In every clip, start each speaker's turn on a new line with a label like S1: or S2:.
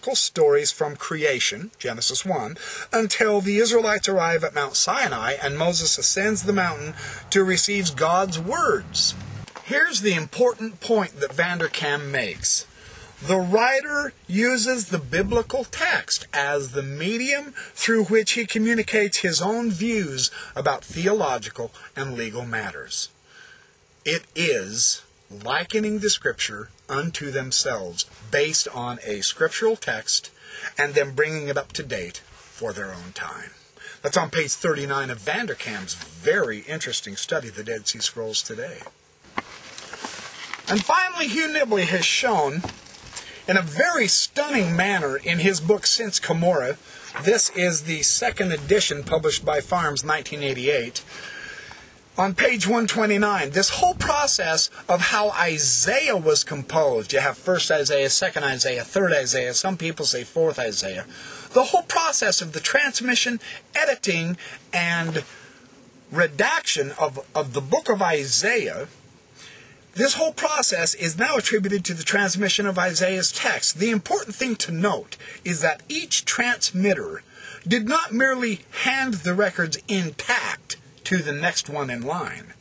S1: biblical stories from creation, Genesis 1, until the Israelites arrive at Mount Sinai and Moses ascends the mountain to receive God's words. Here's the important point that Vanderkam makes. The writer uses the biblical text as the medium through which he communicates his own views about theological and legal matters. It is likening the Scripture unto themselves based on a scriptural text and then bringing it up to date for their own time. That's on page 39 of Vanderkam's very interesting study, The Dead Sea Scrolls Today. And finally, Hugh Nibley has shown in a very stunning manner in his book Since Cumorah, this is the second edition published by Farms, 1988, on page 129, this whole process of how Isaiah was composed. You have 1st Isaiah, 2nd Isaiah, 3rd Isaiah, some people say 4th Isaiah. The whole process of the transmission, editing, and redaction of the book of Isaiah, this whole process is now attributed to the transmission of Isaiah's text. The important thing to note is that each transmitter did not merely hand the records intact to the next one in line.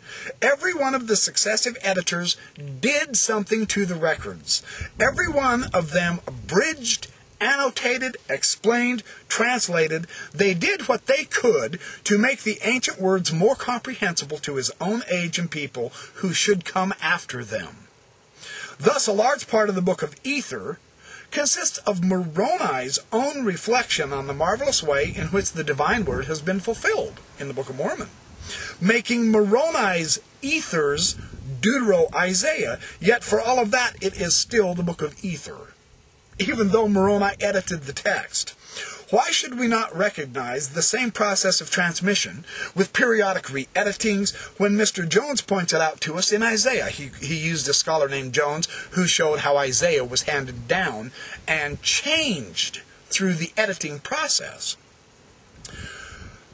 S1: Every one of the successive editors did something to the records. Every one of them abridged, annotated, explained, translated. They did what they could to make the ancient words more comprehensible to his own age and people who should come after them. Thus, a large part of the Book of Ether consists of Moroni's own reflection on the marvelous way in which the divine word has been fulfilled in the Book of Mormon, making Moroni's Ethers Deutero-Isaiah, yet for all of that it is still the Book of Ether, even though Moroni edited the text. Why should we not recognize the same process of transmission with periodic re-editings when Mr. Jones points it out to us in Isaiah? He used a scholar named Jones who showed how Isaiah was handed down and changed through the editing process.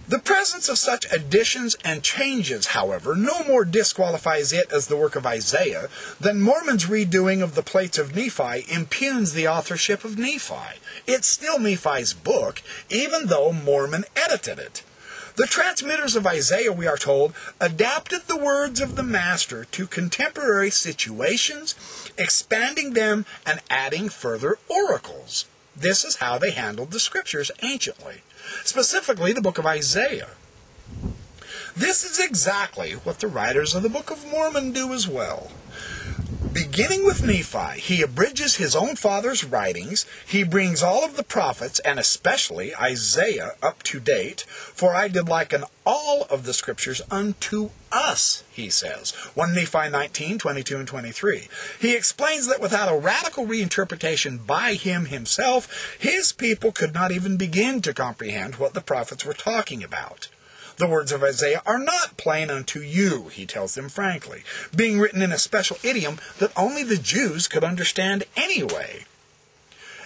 S1: The presence of such additions and changes, however, no more disqualifies it as the work of Isaiah than Mormon's redoing of the plates of Nephi impugns the authorship of Nephi. It's still Nephi's book, even though Mormon edited it. The transmitters of Isaiah, we are told, adapted the words of the Master to contemporary situations, expanding them and adding further oracles. This is how they handled the Scriptures anciently, specifically the book of Isaiah. This is exactly what the writers of the Book of Mormon do as well. Beginning with Nephi, he abridges his own father's writings. He brings all of the prophets, and especially Isaiah, up to date. For I did liken all of the Scriptures unto us, he says. 1 Nephi 19, 22 and 23. He explains that without a radical reinterpretation by him himself, his people could not even begin to comprehend what the prophets were talking about. The words of Isaiah are not plain unto you, he tells them frankly, being written in a special idiom that only the Jews could understand anyway.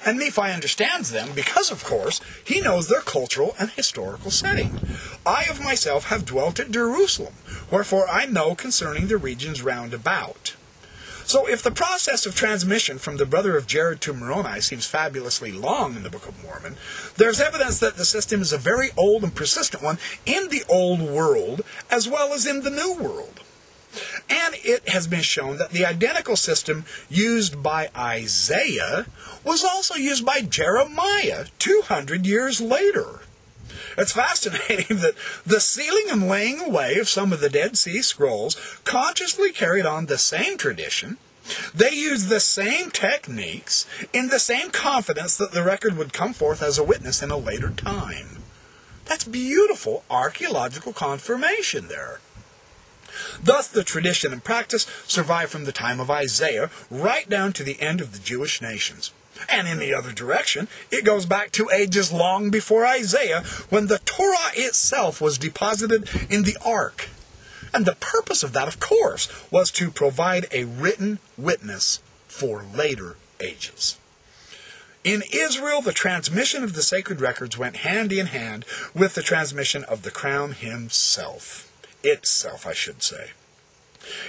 S1: And Nephi understands them because, of course, he knows their cultural and historical setting. I of myself have dwelt at Jerusalem, wherefore I know concerning the regions round about. So if the process of transmission from the brother of Jared to Moroni seems fabulously long in the Book of Mormon, there's evidence that the system is a very old and persistent one in the Old World as well as in the New World. And it has been shown that the identical system used by Isaiah was also used by Jeremiah 200 years later. It's fascinating that the sealing and laying away of some of the Dead Sea Scrolls consciously carried on the same tradition. They used the same techniques in the same confidence that the record would come forth as a witness in a later time. That's beautiful archaeological confirmation there. Thus, the tradition and practice survive from the time of Isaiah right down to the end of the Jewish nations. And in the other direction, it goes back to ages long before Isaiah, when the Torah itself was deposited in the Ark. And the purpose of that, of course, was to provide a written witness for later ages. In Israel, the transmission of the sacred records went hand in hand with the transmission of the crown itself, I should say.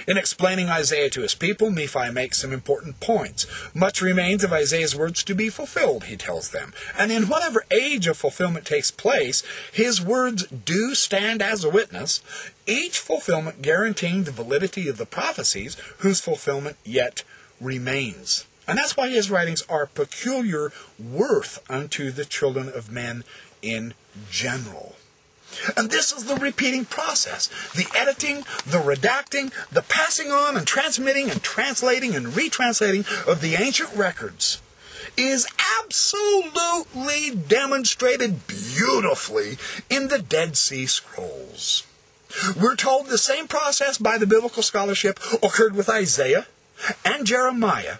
S1: In explaining Isaiah to his people, Nephi makes some important points. Much remains of Isaiah's words to be fulfilled, he tells them. And in whatever age of fulfillment takes place, his words do stand as a witness, each fulfillment guaranteeing the validity of the prophecies whose fulfillment yet remains. And that's why his writings are peculiar worth unto the children of men in general. And this is the repeating process. The editing, the redacting, the passing on and transmitting and translating and retranslating of the ancient records is absolutely demonstrated beautifully in the Dead Sea Scrolls. We're told the same process by the biblical scholarship occurred with Isaiah and Jeremiah.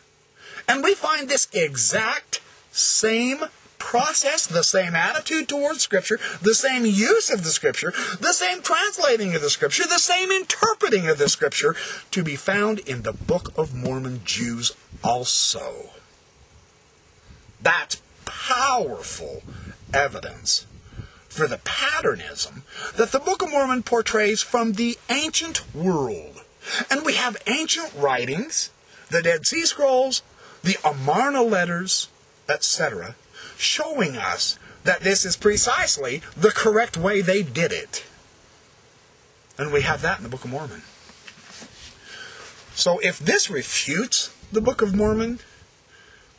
S1: And we find this exact same process, the same attitude towards Scripture, the same use of the Scripture, the same translating of the Scripture, the same interpreting of the Scripture to be found in the Book of Mormon Jews also. That's powerful evidence for the patternism that the Book of Mormon portrays from the ancient world. And we have ancient writings, the Dead Sea Scrolls, the Amarna letters, etc., showing us that this is precisely the correct way they did it. And we have that in the Book of Mormon. So if this refutes the Book of Mormon,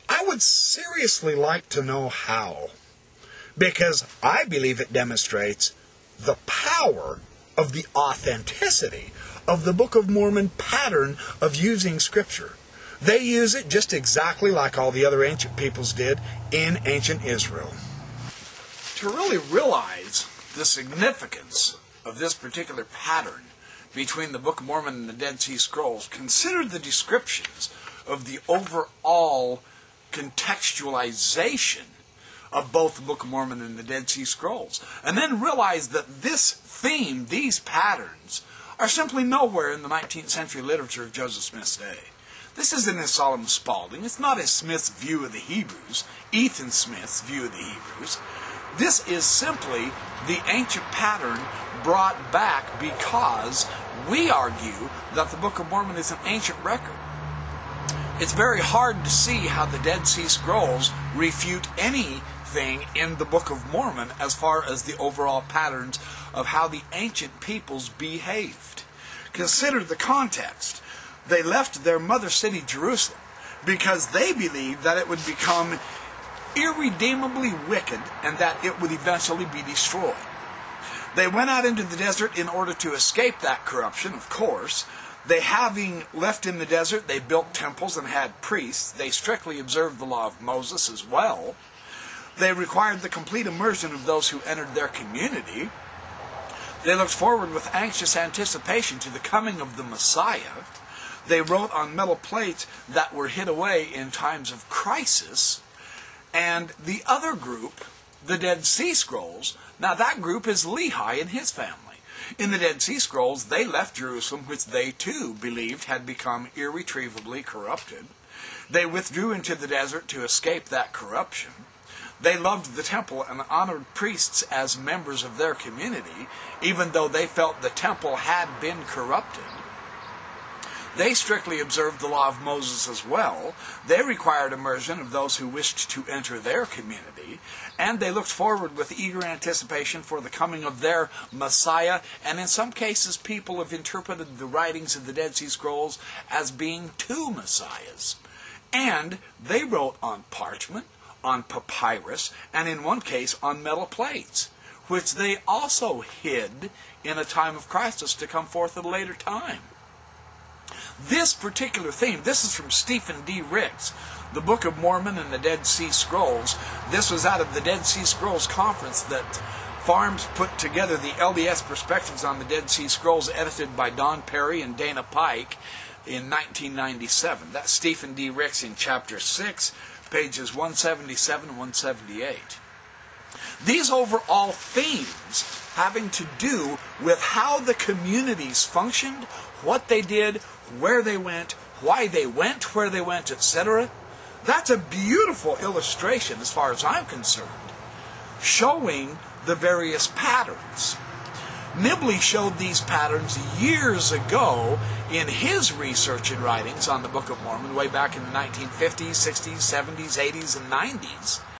S1: I would seriously like to know how. Because I believe it demonstrates the power of the authenticity of the Book of Mormon pattern of using Scripture. They use it just exactly like all the other ancient peoples did in ancient Israel. To really realize the significance of this particular pattern between the Book of Mormon and the Dead Sea Scrolls, consider the descriptions of the overall contextualization of both the Book of Mormon and the Dead Sea Scrolls. And then realize that this theme, these patterns, are simply nowhere in the 19th century literature of Joseph Smith's day. This isn't as Solomon Spaulding. It's not as Smith's view of the Hebrews, Ethan Smith's view of the Hebrews. This is simply the ancient pattern brought back because we argue that the Book of Mormon is an ancient record. It's very hard to see how the Dead Sea Scrolls refute anything in the Book of Mormon as far as the overall patterns of how the ancient peoples behaved. Consider the context. They left their mother city, Jerusalem, because they believed that it would become irredeemably wicked and that it would eventually be destroyed. They went out into the desert in order to escape that corruption, of course. They, having left in the desert, they built temples and had priests. They strictly observed the law of Moses as well. They required the complete immersion of those who entered their community. They looked forward with anxious anticipation to the coming of the Messiah. They wrote on metal plates that were hid away in times of crisis. And the other group, the Dead Sea Scrolls, now that group is Lehi and his family. In the Dead Sea Scrolls, they left Jerusalem, which they too believed had become irretrievably corrupted. They withdrew into the desert to escape that corruption. They loved the temple and honored priests as members of their community, even though they felt the temple had been corrupted. They strictly observed the law of Moses as well. They required immersion of those who wished to enter their community, and they looked forward with eager anticipation for the coming of their Messiah, and in some cases people have interpreted the writings of the Dead Sea Scrolls as being two Messiahs. And they wrote on parchment, on papyrus, and in one case on metal plates, which they also hid in a time of crisis to come forth at a later time. This particular theme, this is from Stephen D. Ricks, the Book of Mormon and the Dead Sea Scrolls. This was out of the Dead Sea Scrolls conference that Farms put together, the LDS Perspectives on the Dead Sea Scrolls, edited by Don Perry and Dana Pike in 1997. That's Stephen D. Ricks in Chapter 6, pages 177 and 178. These overall themes having to do with how the communities functioned, what they did, where they went, why they went, where they went, etc. That's a beautiful illustration, as far as I'm concerned, showing the various patterns. Nibley showed these patterns years ago in his research and writings on the Book of Mormon way back in the 1950s, 60s, 70s, 80s, and 90s.